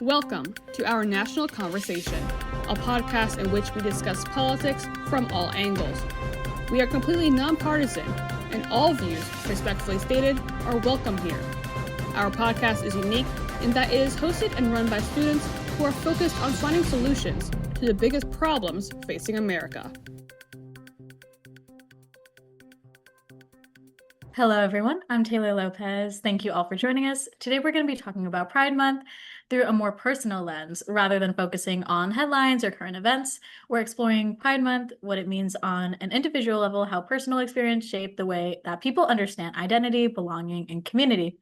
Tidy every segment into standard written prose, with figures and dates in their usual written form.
Welcome to Our National Conversation, a podcast in which we discuss politics from all angles. We are completely nonpartisan, and all views, respectfully stated, are welcome here. Our podcast is unique in that it is hosted and run by students who are focused on finding solutions to the biggest problems facing America. Hello, everyone. I'm Taylor Lopez. Thank you all for joining us. Today, we're going to be talking about Pride Month through a more personal lens. Rather than focusing on headlines or current events, we're exploring Pride Month, what it means on an individual level, how personal experience shape the way that people understand identity, belonging, and community.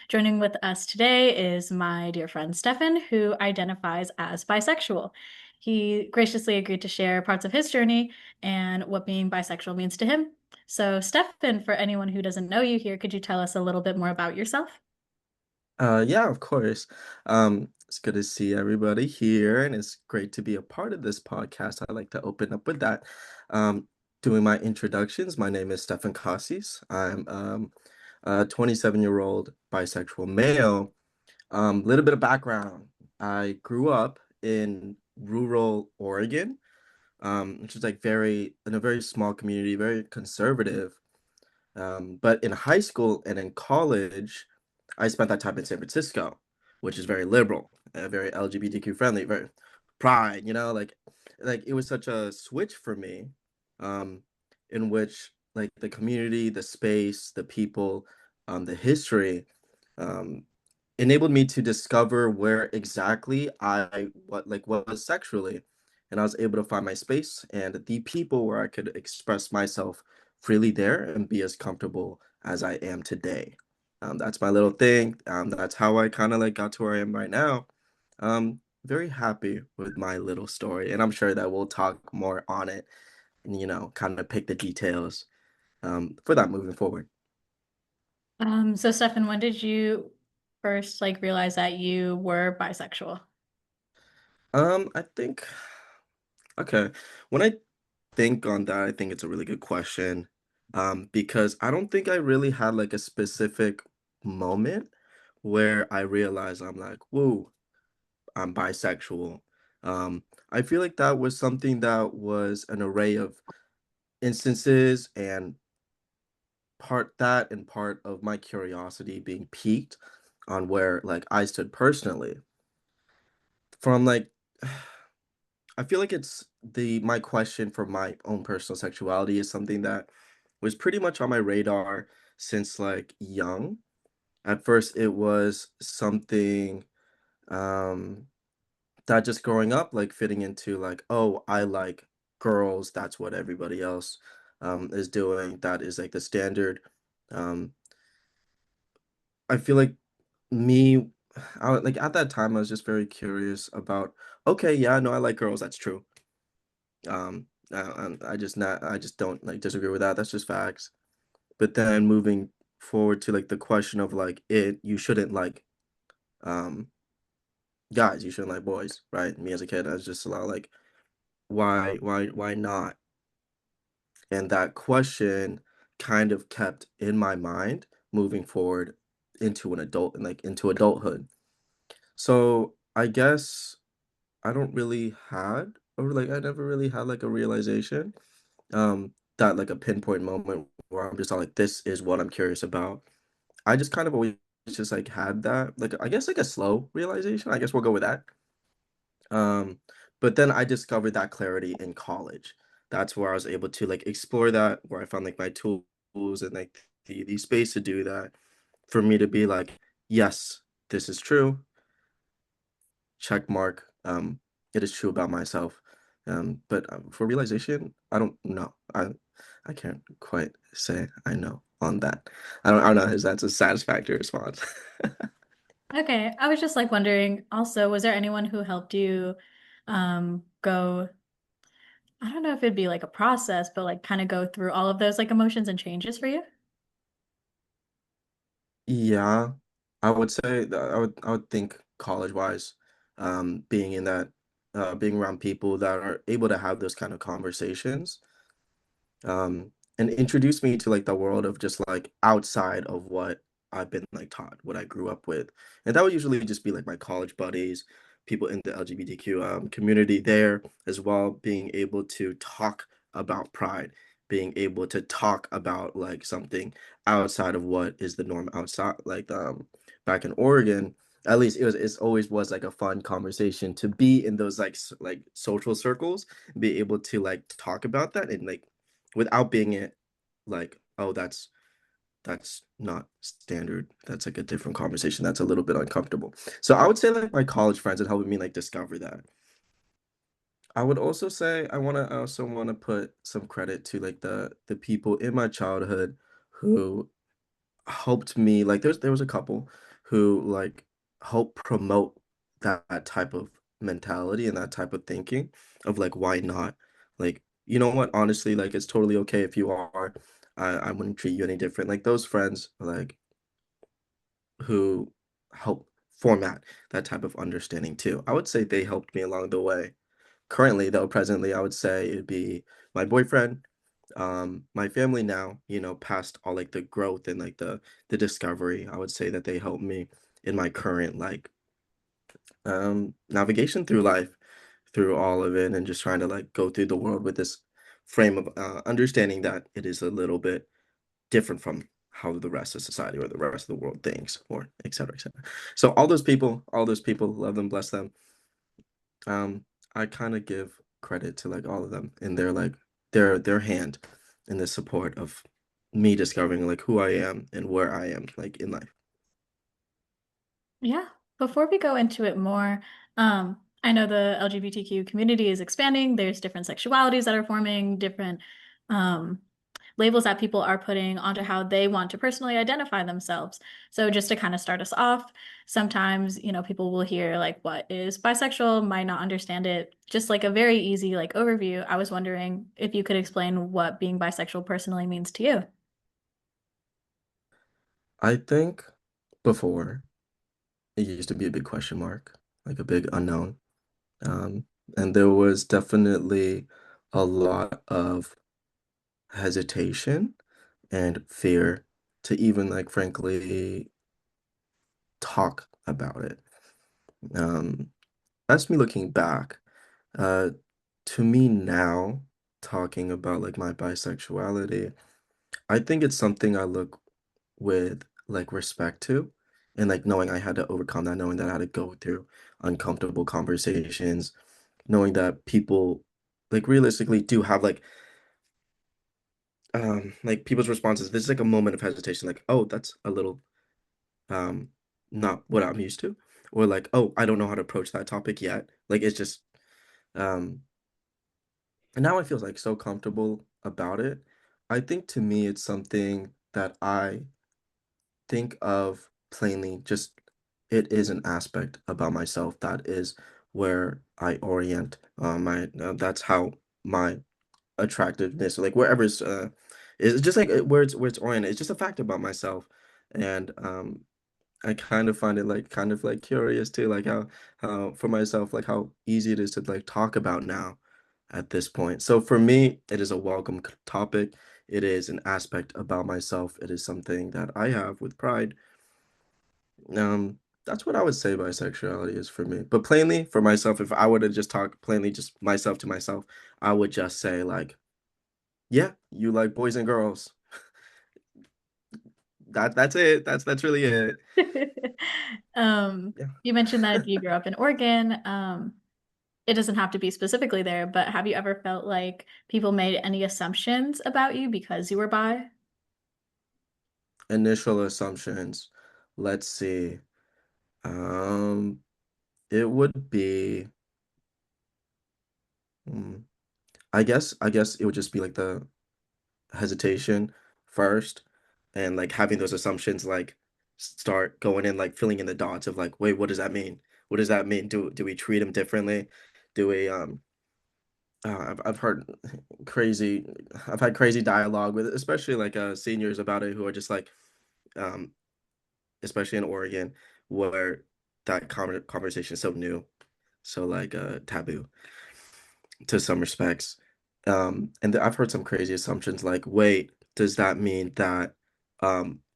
Joining with us today is my dear friend Stefan, who identifies as bisexual. He graciously agreed to share parts of his journey and what being bisexual means to him. So, Stefan, for anyone who doesn't know you here, could you tell us a little bit more about yourself? Yeah, of course. It's good to see everybody here, and it's great to be a part of this podcast. I like to open up with that. Um, Doing my introductions, my name is Stefan Cassis. I'm a 27-year-old bisexual male. Little bit of background. I grew up in rural Oregon, which is like in a very small community, very conservative. But in high school and in college, I spent that time in San Francisco, which is very liberal, very LGBTQ friendly, very pride, like it was such a switch for me, um, in which like the community, the space, the people, the history, um, enabled me to discover where exactly what was sexually, and I was able to find my space and the people where I could express myself freely there and be as comfortable as I am today. That's my little thing. That's how I kind of like got to where I am right now. Very happy with my little story, and I'm sure that we'll talk more on it and kind of pick the details for that moving forward. So Stefan, when did you first realize that you were bisexual? I think okay. When I think on that, I think it's a really good question. Because I don't think I really had like a specific moment where I realized I'm like, whoa, I'm bisexual. I feel like that was something that was an array of instances and part of my curiosity being piqued on where like I stood personally. From like I feel like it's the my question for my own personal sexuality is something that was pretty much on my radar since like young. At first, it was something um that just growing up, like fitting into like, oh, I like girls, that's what everybody else is doing. That is like the standard. Um, I feel like me, like at that time, I was just very curious about, okay, yeah, no, I like girls, that's true. I just don't like disagree with that. That's just facts. But then moving forward to like the question of like you shouldn't like um guys, you shouldn't like boys, right? Me as a kid, I was just a lot like why not? And that question kind of kept in my mind moving forward into an adult and like into adulthood. So I guess I don't really had or like I never really had like a realization that like a pinpoint moment where I'm just all like this is what I'm curious about. I just kind of always just like had that like I guess like a slow realization. I guess we'll go with that. Um, but then I discovered that clarity in college. That's where I was able to like explore that, where I found like my tools and like the space to do that for me to be like, yes, this is true. Check mark. It is true about myself. But for realization, I don't know. I can't quite say I know on that. I don't know if that's a satisfactory response. Okay, I was just wondering also, was there anyone who helped you go, I don't know if it'd be like a process, but kind of go through all of those emotions and changes for you? Yeah, I would say that I would think college wise, being around people that are able to have those kind of conversations, and introduce me to like the world of just like outside of what I've been like taught, what I grew up with. And that would usually just be like my college buddies, people in the LGBTQ community there as well, being able to talk about pride, being able to talk about like something outside of what is the norm outside, like back in Oregon. At least it's always was like a fun conversation to be in those like like social circles, be able to like talk about that and like without being it like, oh, that's not standard. That's like a different conversation. That's a little bit uncomfortable. So I would say like my college friends had helped me like discover that. I would also say I also wanna put some credit to like the people in my childhood who helped me. Like there was a couple who like helped promote that type of mentality and that type of thinking of like why not? Like, you know what? Honestly, like it's totally okay if you are. I wouldn't treat you any different. Like those friends, like who help format that type of understanding too. I would say they helped me along the way. Currently, though, presently, I would say it'd be my boyfriend, my family now, past all like the growth and like the discovery. I would say that they helped me in my current like navigation through life, through all of it, and just trying to like go through the world with this frame of understanding that it is a little bit different from how the rest of society or the rest of the world thinks, or et cetera, et cetera. So all those people, love them, bless them. I kind of give credit to like all of them in their like their hand in the support of me discovering like who I am and where I am like in life. Yeah. Before we go into it more, I know the LGBTQ community is expanding. There's different sexualities that are forming, different um, labels that people are putting onto how they want to personally identify themselves. So just to kind of start us off, sometimes, people will hear like what is bisexual, might not understand it. Just like a very easy like overview. I was wondering if you could explain what being bisexual personally means to you. I think before it used to be a big question mark, like a big unknown. Um, and there was definitely a lot of hesitation and fear to even like frankly talk about it. Um, that's me looking back. Uh, to me now, talking about like my bisexuality, I think it's something I look with like respect to, and like knowing I had to overcome that, knowing that I had to go through uncomfortable conversations, knowing that people like realistically do have like people's responses. This is like a moment of hesitation, like, oh, that's a little um not what I'm used to, or like, oh, I don't know how to approach that topic yet. Like it's just um and now I feel like so comfortable about it. I think to me it's something that I think of plainly, just it is an aspect about myself that is where I orient my that's how my attractiveness, like wherever it's just like where it's oriented. It's just a fact about myself. And I kind of find it like kind of like curious too, like how for myself, like how easy it is to like talk about now at this point. So for me, it is a welcome topic. It is an aspect about myself. It is something that I have with pride. That's what I would say bisexuality is for me. But plainly for myself, if I were to just talk plainly, just myself to myself, I would just say like, yeah, you like boys and girls. That's it. That's really it. Yeah. You mentioned that you grew up in Oregon. It doesn't have to be specifically there, but have you ever felt like people made any assumptions about you because you were bi? Initial assumptions. Let's see. Um, it would be, mm, I guess it would just be like the hesitation first, and like having those assumptions like start going in like filling in the dots of like, wait, what does that mean? What does that mean? Do we treat them differently? Do we I've heard crazy I've had crazy dialogue with especially like seniors about it who are just like um especially in Oregon where that conversation is so new, so like taboo to some respects. And I've heard some crazy assumptions like, wait, does that mean that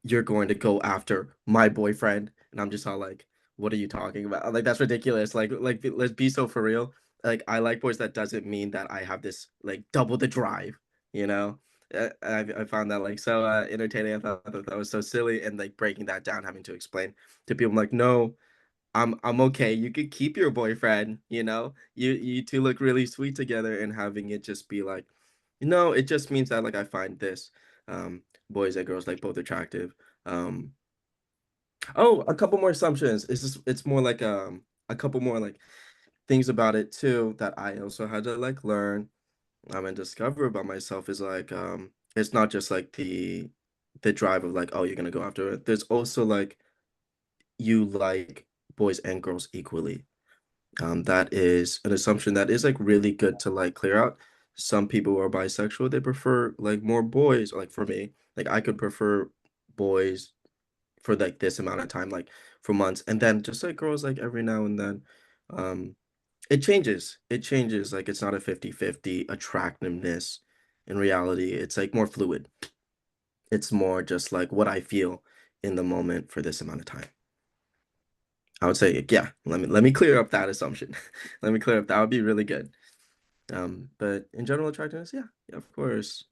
you're going to go after my boyfriend. And I'm just all like, what are you talking about? Like, that's ridiculous. Let's be so for real. Like, I like boys. That doesn't mean that I have this like double the drive, you know? I found that like so entertaining. I thought that was so silly, and like breaking that down, having to explain to people, I'm like, no, I'm okay. You could keep your boyfriend, you know? You two look really sweet together, and having it just be like, no, it just means that like I find this boys and girls like both attractive. Um oh, a couple more assumptions. It's more like a couple more like things about it too that I also had to like learn and discover about myself is like it's not just like the drive of like, oh, you're gonna go after it. There's also like you like boys and girls equally. That is an assumption that is like really good to like clear out. Some people who are bisexual, they prefer like more boys. Like for me, like I could prefer boys for like this amount of time, like for months, and then just like girls like every now and then. Um, it changes. It changes. Like it's not a 50-50 attractiveness. In reality, it's like more fluid. It's more just like what I feel in the moment for this amount of time. I would say, yeah, let me clear up that assumption. Let me clear up that would be really good. But in general attractiveness, yeah, of course.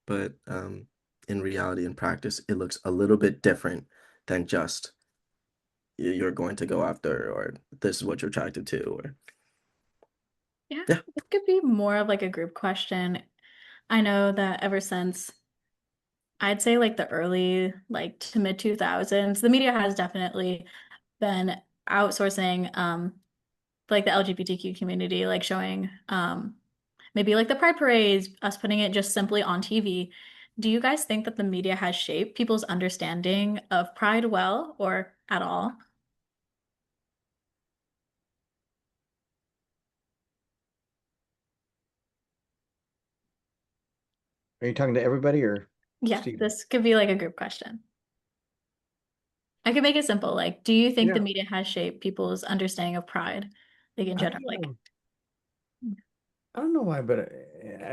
But in reality, in practice, it looks a little bit different than just you're going to go after, or this is what you're attracted to, or Yeah, yeah. it could be more of like a group question. I know that ever since I'd say like the early like to mid 2000s, the media has definitely been outsourcing like the LGBTQ community, like showing maybe like the Pride parades, us putting it just simply on TV. Do you guys think that the media has shaped people's understanding of Pride well or at all? Are you talking to everybody or Yeah, Stephen? this could be like a group question. I could make it simple. Like, do you think the Yeah, media has shaped people's understanding of Pride, like in I general? don't Like, know. I don't know why, but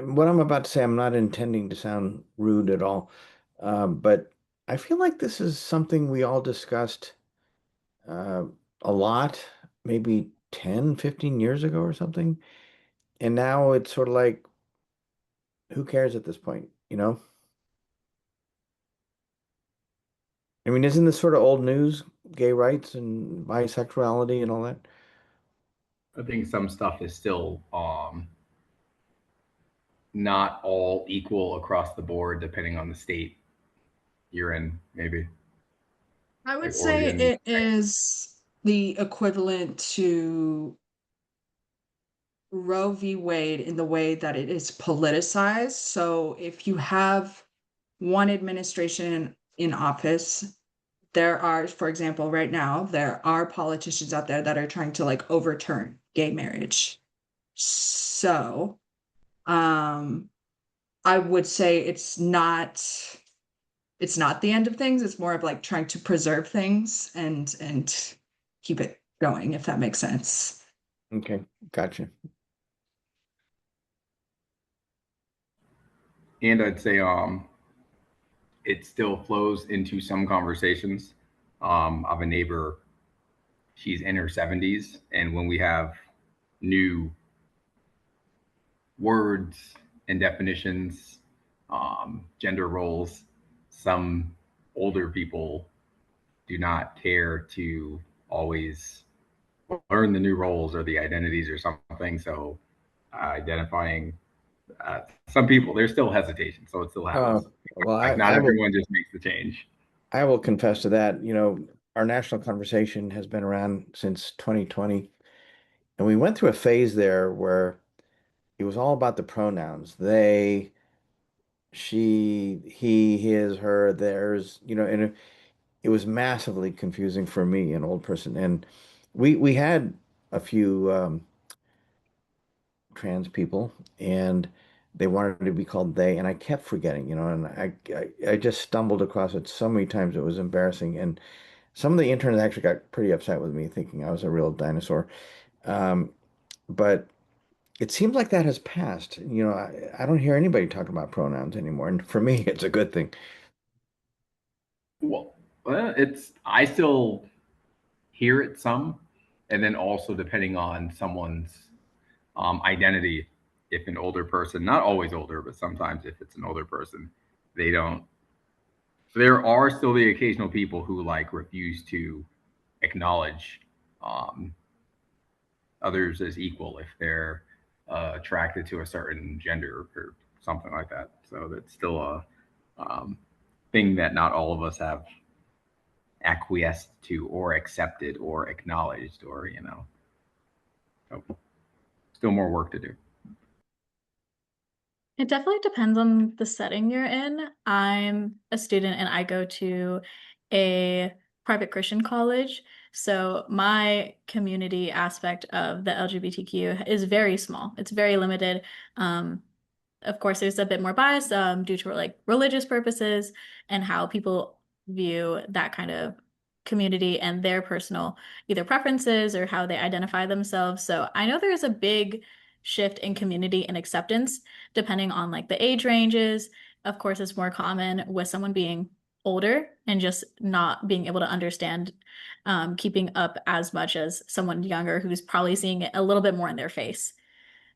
what I'm about to say, I'm not intending to sound rude at all. But I feel like this is something we all discussed uh, a lot, maybe 10, 15 years ago or something. And now it's sort of like, who cares at this point, you know? I mean, isn't this sort of old news, gay rights and bisexuality and all that? I think some stuff is still not all equal across the board, depending on the state you're in, maybe I would like say Oregon. it is the equivalent to Roe v. Wade in the way that it is politicized. So if you have one administration in office, there are, for example, right now, there are politicians out there that are trying to like overturn gay marriage. So, um, I would say it's not the end of things. It's more of like trying to preserve things and keep it going, if that makes sense. Okay, gotcha. And I'd say it still flows into some conversations. I have a neighbor, she's in her 70s, and when we have new words and definitions, gender roles, some older people do not care to always learn the new roles or the identities or something. So identifying some people, there's still hesitation. So it still happens. Well, Like not everyone just makes the change. I will confess to that. You know, our national conversation has been around since 2020, and we went through a phase there where it was all about the pronouns. They, she, he, his, her, theirs, you know, and it was massively confusing for me, an old person. And we had a few trans people, and they wanted to be called they, and I kept forgetting, you know, and I just stumbled across it so many times it was embarrassing. And some of the interns actually got pretty upset with me, thinking I was a real dinosaur. Um, but it seems like that has passed. You know, I don't hear anybody talk about pronouns anymore, and for me, it's a good thing. Well, I still hear it some, and then also depending on someone's identity. If an older person, not always older, but sometimes if it's an older person, they don't. There are still the occasional people who like refuse to acknowledge um, others as equal if they're attracted to a certain gender or something like that. So that's still a um, thing that not all of us have acquiesced to or accepted or acknowledged, or so still more work to do. It definitely depends on the setting you're in. I'm a student and I go to a private Christian college. So my community aspect of the LGBTQ is very small. It's very limited. Um, of course, there's a bit more bias due to like religious purposes and how people view that kind of community and their personal either preferences or how they identify themselves. So I know there's a big shift in community and acceptance depending on like the age ranges. Of course, it's more common with someone being older and just not being able to understand keeping up as much as someone younger who's probably seeing it a little bit more in their face.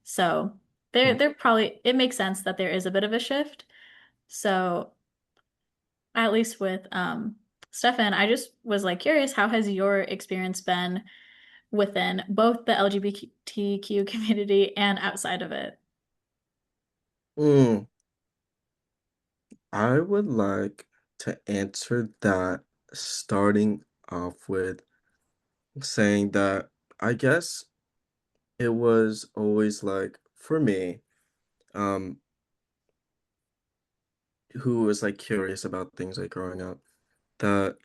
So they're probably it makes sense that there is a bit of a shift. So at least with Stefan, I just was like curious, how has your experience been within both the LGBTQ community and outside of it? Mm, I would like to answer that starting off with saying that I guess it was always like for me, um, who was like curious about things like growing up, that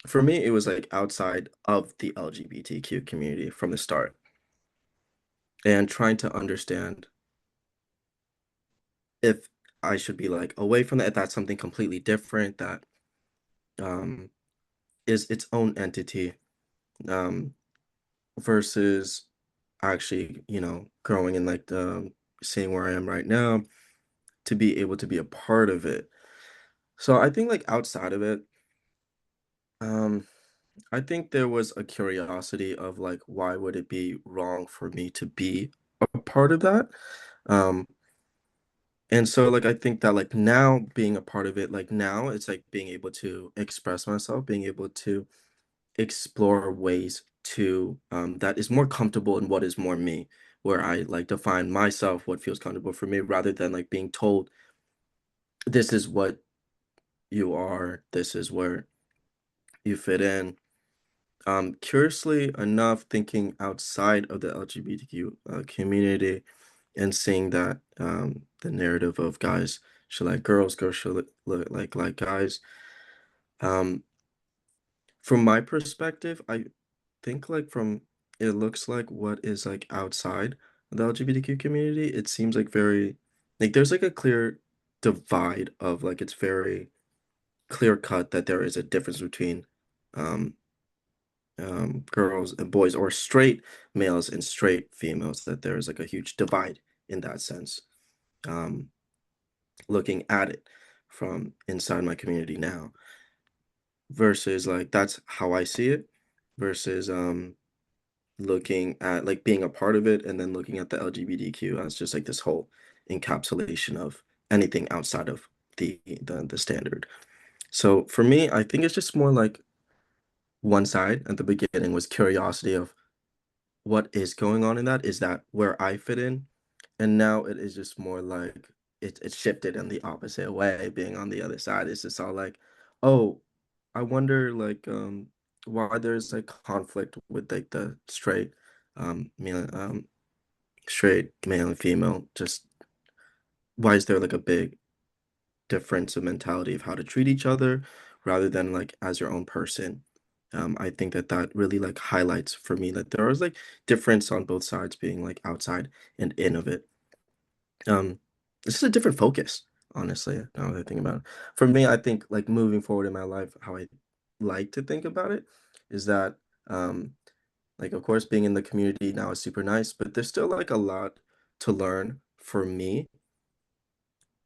for me it was like outside of the LGBTQ community from the start and trying to understand if I should be like away from that, if that's something completely different that um is its own entity um versus actually, growing in like the seeing where I am right now to be able to be a part of it. So I think like outside of it, um, I think there was a curiosity of like why would it be wrong for me to be a part of that? Um, and so like I think that like now being a part of it, like now it's like being able to express myself, being able to explore ways to that is more comfortable in what is more me, where I like define myself, what feels comfortable for me, rather than like being told this is what you are, this is where you fit in. Curiously enough, thinking outside of the LGBTQ community and seeing that the narrative of guys should like girls, girls should look like guys. Um, from my perspective, I think like from it looks like what is like outside of the LGBTQ community, it seems like very like there's like a clear divide of like it's very clear cut that there is a difference between um girls and boys or straight males and straight females, that there is like a huge divide in that sense. Um looking at it from inside my community now versus like that's how I see it versus looking at like being a part of it and then looking at the LGBTQ as just like this whole encapsulation of anything outside of the standard. So for me, I think it's just more like one side at the beginning was curiosity of what is going on in that? Is that where I fit in? And now it is just more like it's shifted in the opposite way, being on the other side. It's just all like, oh, I wonder like why there's like conflict with like the male straight male and female. Just why is there like a big difference of mentality of how to treat each other rather than like as your own person? I think that that really like highlights for me that there is like difference on both sides being like outside and in of it. Um, this is a different focus, honestly, now that I think about it. For me, I think like moving forward in my life, how I like to think about it is that um like of course being in the community now is super nice, but there's still like a lot to learn for me,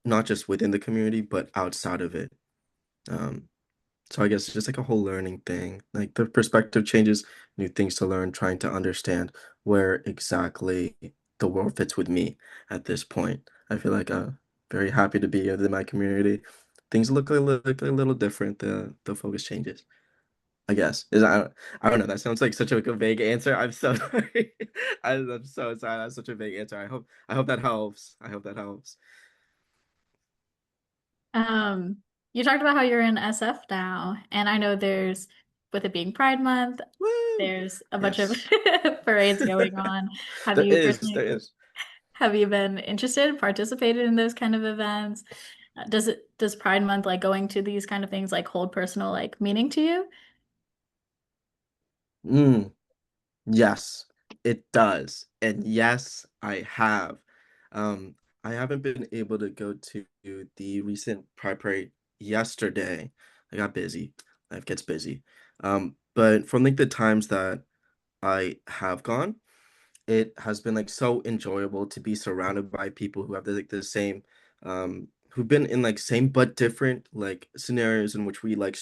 not just within the community, but outside of it. Um, So I guess it's just like a whole learning thing. Like the perspective changes, new things to learn, trying to understand where exactly the world fits with me at this point. I feel like very happy to be within my community. Things look a little different. The focus changes. I guess. I don't know. That sounds like such a vague answer. I'm so sorry. I'm so sorry. That's such a vague answer. I hope that helps. I hope that helps. Um, you talked about how you're in SF now, and I know with it being Pride Month, Woo! there's a bunch of Yes. parades going on. Have There you is, personally, there is. have you been interested, participated in those kind of events? Does Pride Month, like going to these kind of things, like hold personal like meaning to you? Mm. Yes, it does. And yes, I have. Um, I haven't been able to go to the recent Pride Parade yesterday. I got busy. Life gets busy. But from like the times that I have gone, it has been like so enjoyable to be surrounded by people who have the same who've been in like same but different like scenarios in which we like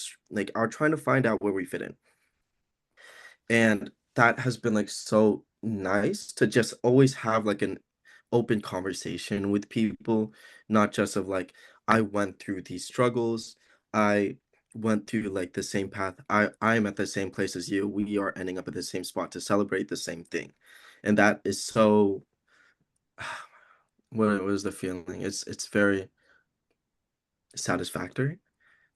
are trying to find out where we fit in. And that has been like so nice to just always have like an open conversation with people, not just of like, I went through these struggles, I went through like the same path, I'm at the same place as you, we are ending up at the same spot to celebrate the same thing. And that is so what was the feeling? It's very satisfactory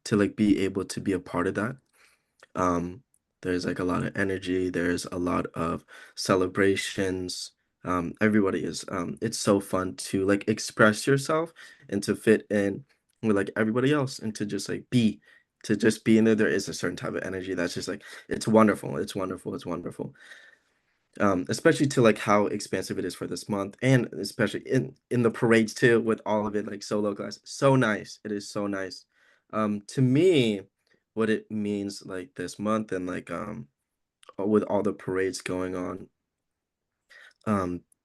to like be able to be a part of that. Um, there's like a lot of energy, there's a lot of celebrations. Everybody is it's so fun to like express yourself and to fit in with like everybody else and to just like to just be in there. There is a certain type of energy that's just like it's wonderful. It's wonderful. It's wonderful. Especially to like how expansive it is for this month and especially in the parades too with all of it like so localized. So nice. It is so nice. To me, what it means like this month and like with all the parades going on,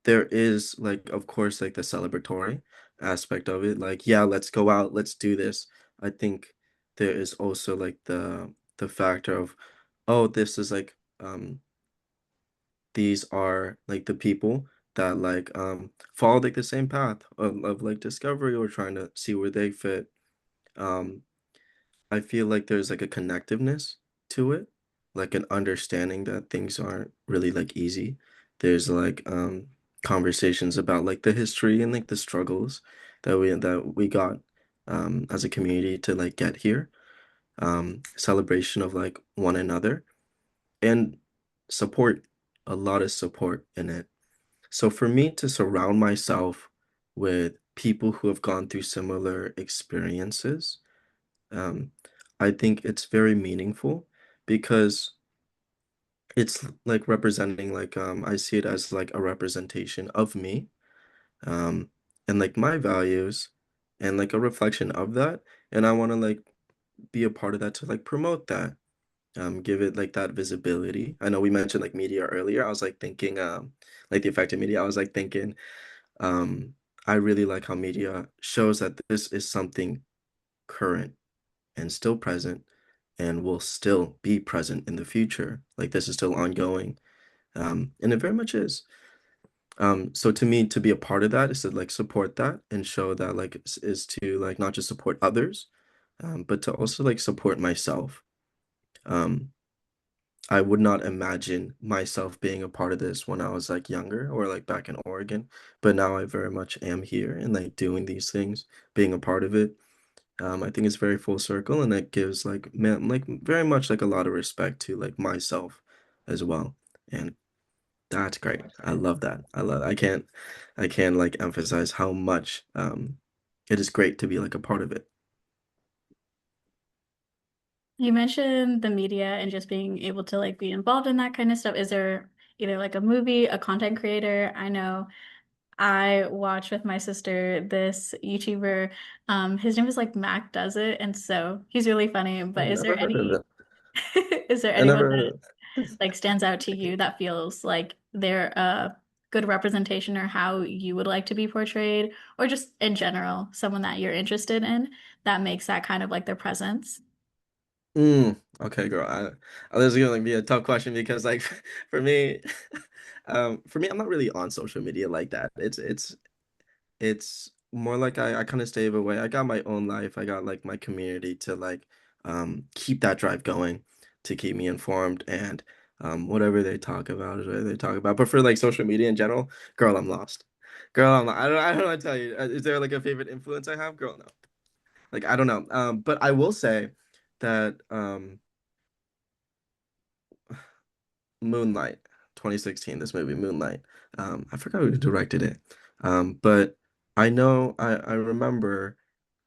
there is like of course like the celebratory aspect of it. Like, yeah, let's go out, let's do this. I think there is also like the factor of, oh, this is like these are like the people that like follow like the same path of like discovery or trying to see where they fit. um I feel like there's like a connectiveness to it, like an understanding that things aren't really like easy. There's like conversations about like the history and like the struggles that we got as a community to like get here. Celebration of like one another and support, a lot of support in it. So for me to surround myself with people who have gone through similar experiences, um, I think it's very meaningful because it's like representing like I see it as like a representation of me, um, and like my values and like a reflection of that. And I want to like be a part of that to like promote that, give it like that visibility. I know we mentioned like media earlier. I was like thinking like the effect of media. I was like thinking um I really like how media shows that this is something current and still present and will still be present in the future. Like this is still ongoing. And it very much is. So to me, to be a part of that is to like support that and show that like is to like not just support others, but to also like support myself. Um, I would not imagine myself being a part of this when I was like younger or like back in Oregon, but now I very much am here and like doing these things, being a part of it. I think it's very full circle and it gives like man like very much like a lot of respect to like myself as well. And that's great. I love that. I can't like emphasize how much it is great to be like a part of it. You mentioned the media and just being able to like be involved in that kind of stuff. Is there either like a movie, a content creator? I know I watch with my sister this YouTuber. His name is like Mac Does It, and so he's really funny. I've But is there never heard of any it. is there I anyone never heard that of it. like stands out to you that feels like they're a good representation or how you would like to be portrayed, or just in general, someone that you're interested in that makes that kind of like their presence? Okay, girl. This is gonna be a tough question because like for me, I'm not really on social media like that. It's more like I kind of stay away. I got my own life. I got like my community to like keep that drive going, to keep me informed, and whatever they talk about is whatever they talk about. But for like social media in general, girl, I'm lost. Girl, I don't know what to tell you. Is there like a favorite influence I have? Girl, no. Like I don't know. But I will say that Moonlight, 2016, this movie Moonlight. I forgot who directed it. But I remember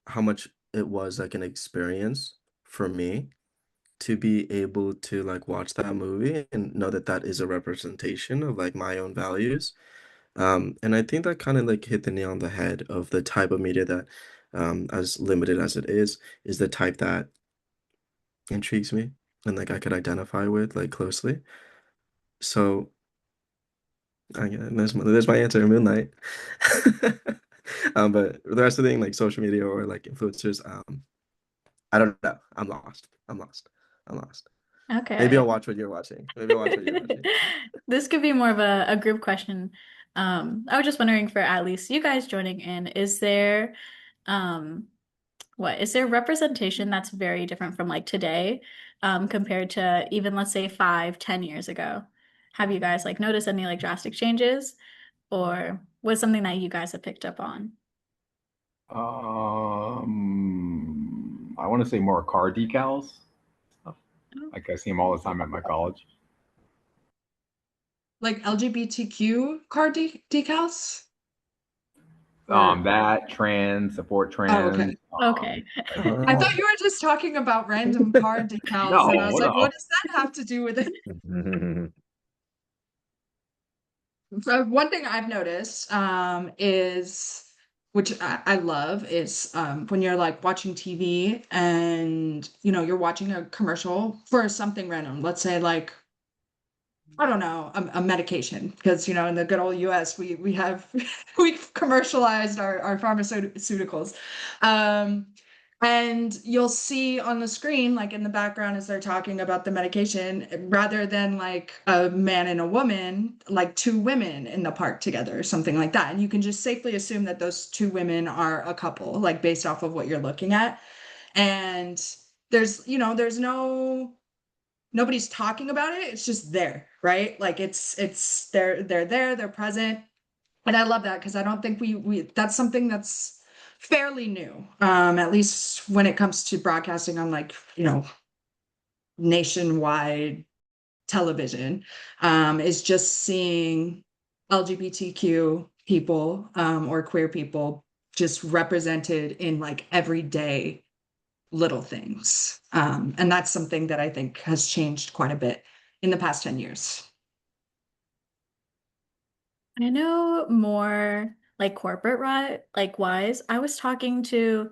how much it was like an experience for me to be able to like watch that movie and know that that is a representation of like my own values. And I think that kind of like hit the nail on the head of the type of media that, as limited as it is the type that intrigues me and like I could identify with like closely. So yeah, there's my answer, Moonlight. But the rest of the thing, like social media or like influencers, I don't know. I'm lost. I'm lost. I'm lost. Maybe Okay. I'll watch what you're watching. Maybe I'll watch what you're watching. This could be more of a group question. I was just wondering for at least you guys joining in, is there um is there representation that's very different from like today, compared to even let's say 5, 10 years ago? Have you guys like noticed any like drastic changes, or was something that you guys have picked up on? I want to say more car decals stuff. Like I see them all the time at my college. Like LGBTQ car decals? Or That trans support oh, okay. trans. Okay. I thought you were just talking about random car decals, and I No, was like, no. what does that have to do with it? So one thing I've noticed is, which I love, is when you're like watching TV and you're watching a commercial for something random. Let's say like I don't know, a medication, because in the good old US we have we've commercialized our pharmaceuticals. Um, and you'll see on the screen, like in the background as they're talking about the medication, rather than like a man and a woman, like two women in the park together, or something like that. And you can just safely assume that those two women are a couple, like based off of what you're looking at. And there's nobody's talking about it. It's just there, right? Like it's they're there, they're present. And I love that because I don't think we that's something that's fairly new. At least when it comes to broadcasting on like, nationwide television, is just seeing LGBTQ people, or queer people just represented in like everyday little things. And that's something that I think has changed quite a bit in the past 10 years. I know more like corporate like wise. I was talking to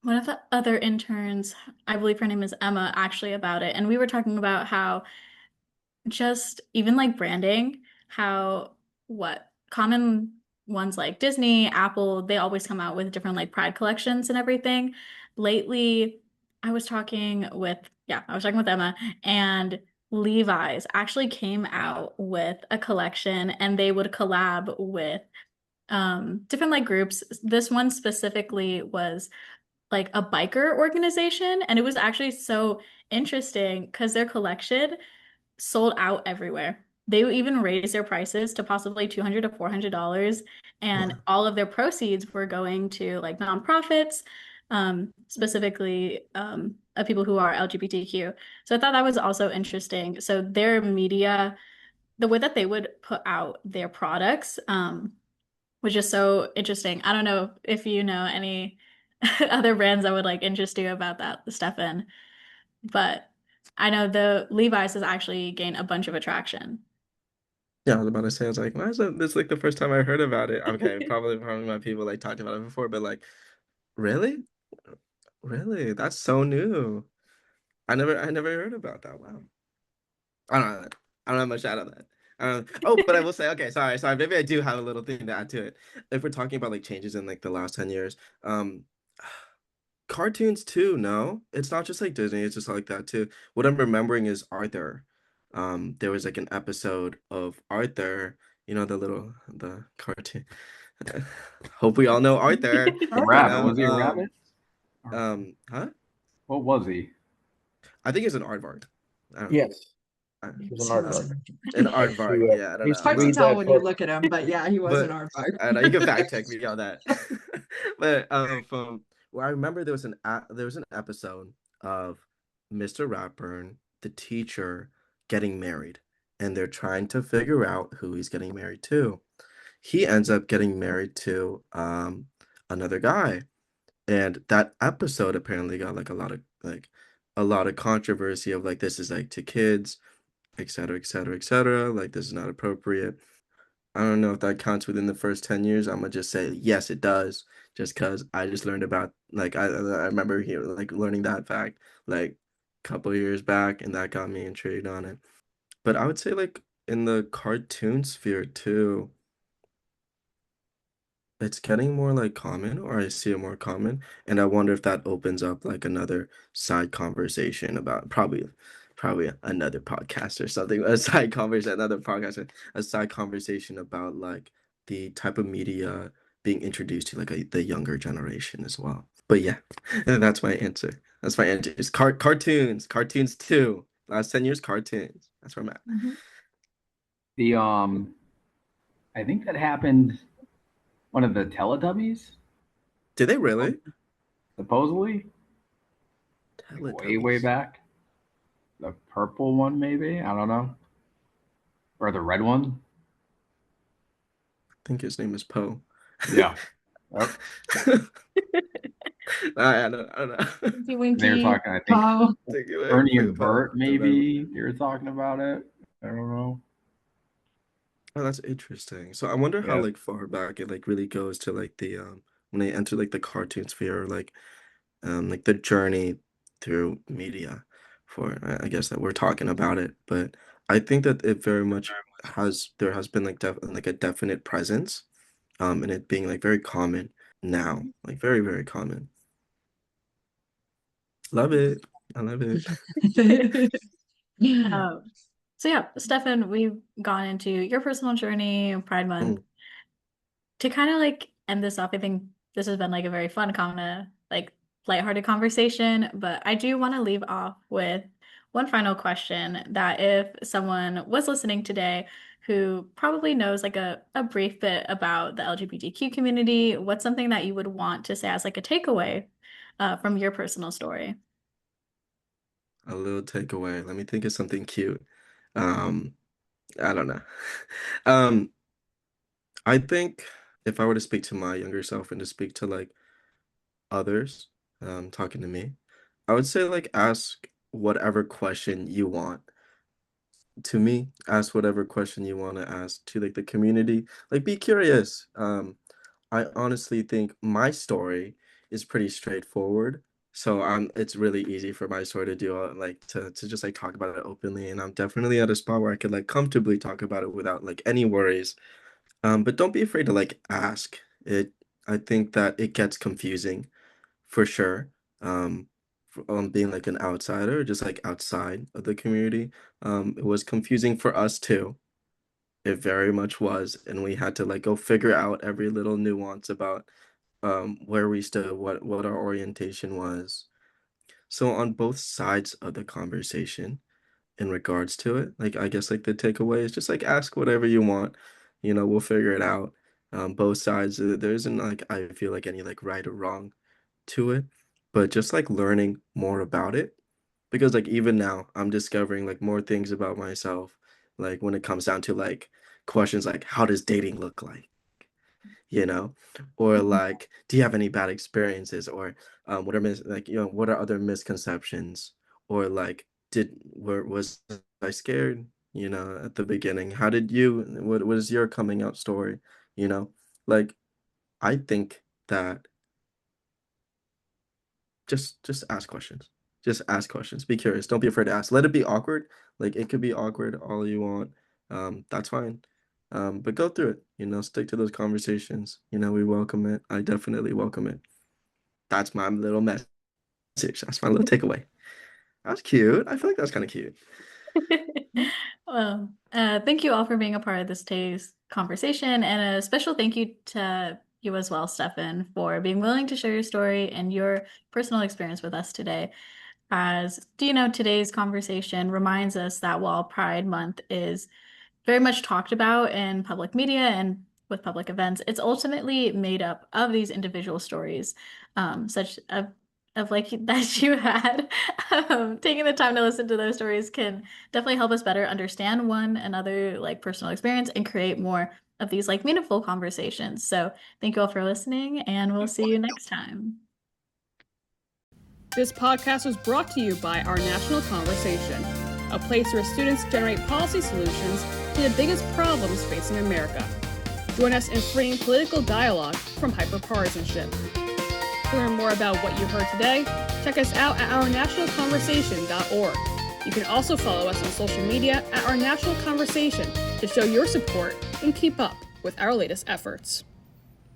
one of the other interns, I believe her name is Emma, actually about it. And we were talking about how just even like branding, how what common ones like Disney, Apple, they always come out with different like Pride collections and everything. Lately, I was talking with Emma, and Levi's actually came out with a collection, and they would collab with different like groups. This one specifically was like a biker organization, and it was actually so interesting because their collection sold out everywhere. They even raised their prices to possibly $200 to $400, and all of their proceeds were going to like nonprofits, specifically of people who are LGBTQ. So I thought that was also interesting. So their media, the way that they would put out their products, was just so interesting. I don't know if you know any other brands that would like interest you about that, Stefan, but I know the Levi's has actually gained a bunch of attraction. Yeah, I was about to say, I was like, why is that? This like the first time I heard about it. Okay, probably my people like talked about it before, but like, really? Really? That's so new. I never heard about that. Wow. I don't know. I don't have much out of that. Oh, but I will say, okay, sorry. Maybe I do have a little thing to add to it. If we're talking about like changes in like the last 10 years, um, cartoons too, no? It's not just like Disney, it's just like that too. What I'm remembering is Arthur. There was like an episode of Arthur, the cartoon. Hope we all know Arthur. The Okay. rabbit, was he a rabbit? Huh? What was he? I think it's an aardvark. I don't know. Yes, I- he was an He was aardvark. an- An I used to, aardvark, yeah, I don't I used know. to Hard to read tell that when you book. look at him, but yeah, he was an But aardvark. I know you can fact check me on that. But I remember there was an episode of Mr. Ratburn, the teacher, getting married, and they're trying to figure out who he's getting married to. He ends up getting married to another guy, and that episode apparently got like a lot of controversy of like this is like to kids, et cetera, et cetera, et cetera. Like this is not appropriate. I don't know if that counts within the first 10 years. I'm gonna just say yes, it does. Just because I just learned about like I remember here like learning that fact like a couple of years back, and that got me intrigued on it. But I would say like in the cartoon sphere too, it's getting more like common, or I see it more common, and I wonder if that opens up like another side conversation about probably another podcast or something, a side conversation, another podcast, a side conversation about like the type of media being introduced to like the younger generation as well. But yeah, that's my answer. That's my answer. It's cartoons too. Last 10 years, cartoons. That's where I'm at. Mhm. The I think that happened one of the Teletubbies, Did they really? supposedly, like way Teletubbies. back. The purple one, maybe, I don't know, or the red one. I think his name is Poe. Yeah. Yep. I don't know. Winky They were Winky. talking, I think, Oh, Ernie and Bert, maybe they were talking about it. I don't know. Oh, that's interesting. So I wonder how Yeah. like far back it like really goes to like the when they enter like the cartoon sphere, or like the journey through media for I guess that we're talking about it. But I think that it very much there has been like a definite presence and it being like very common now, like very, very common. Love it. I love it. So yeah, Stefan, we've gone into your personal journey, Pride Month. To kind of like end this off, I think this has been like a very fun kind of like lighthearted conversation, but I do want to leave off with one final question that if someone was listening today who probably knows like a brief bit about the LGBTQ community, what's something that you would want to say as like a takeaway from your personal story? A little takeaway. Let me think of something cute. Um, I don't know. Um, I think if I were to speak to my younger self and to speak to like others, talking to me, I would say like ask whatever question you want to me, ask whatever question you want to ask to like the community. Like be curious. I honestly think my story is pretty straightforward. So it's really easy for my story to do like to just like talk about it openly. And I'm definitely at a spot where I could like comfortably talk about it without like any worries. But don't be afraid to like ask. I think that it gets confusing for sure. Being like an outsider, just like outside of the community. It was confusing for us too. It very much was, and we had to like go figure out every little nuance about where we stood, what our orientation was. So on both sides of the conversation in regards to it, like I guess like the takeaway is just like ask whatever you want. We'll figure it out. Both sides, there isn't like I feel like any like right or wrong to it, but just like learning more about it. Because like even now I'm discovering like more things about myself, like when it comes down to like questions like how does dating look like? you know, or like, do you have any bad experiences, or what are what are other misconceptions, or like, was I scared, at the beginning? How did what was your coming out story? You know, like I think that just ask questions. Just ask questions. Be curious. Don't be afraid to ask. Let it be awkward. Like it could be awkward all you want. That's fine. But go through it, stick to those conversations. We welcome it. I definitely welcome it. That's my little message. conversation. That's my little takeaway. That's cute. I feel like that's kind of cute. Well, thank you all for being a part of this today's conversation, and a special thank you to you as well, Stefan, for being willing to share your story and your personal experience with us today. As do you know, today's conversation reminds us that while Pride Month is very much talked about in public media and with public events, it's ultimately made up of these individual stories, such of like that you had. Taking the time to listen to those stories can definitely help us better understand one another, like personal experience, and create more of these like meaningful conversations. So thank you all for listening, and we'll see you next time. This podcast was brought to you by Our National Conversation, a place where students generate policy solutions to the biggest problems facing America. Join us in freeing political dialogue from hyperpartisanship. To learn more about what you heard today, check us out at ournationalconversation.org. You can also follow us on social media at Our National Conversation to show your support and keep up with our latest efforts.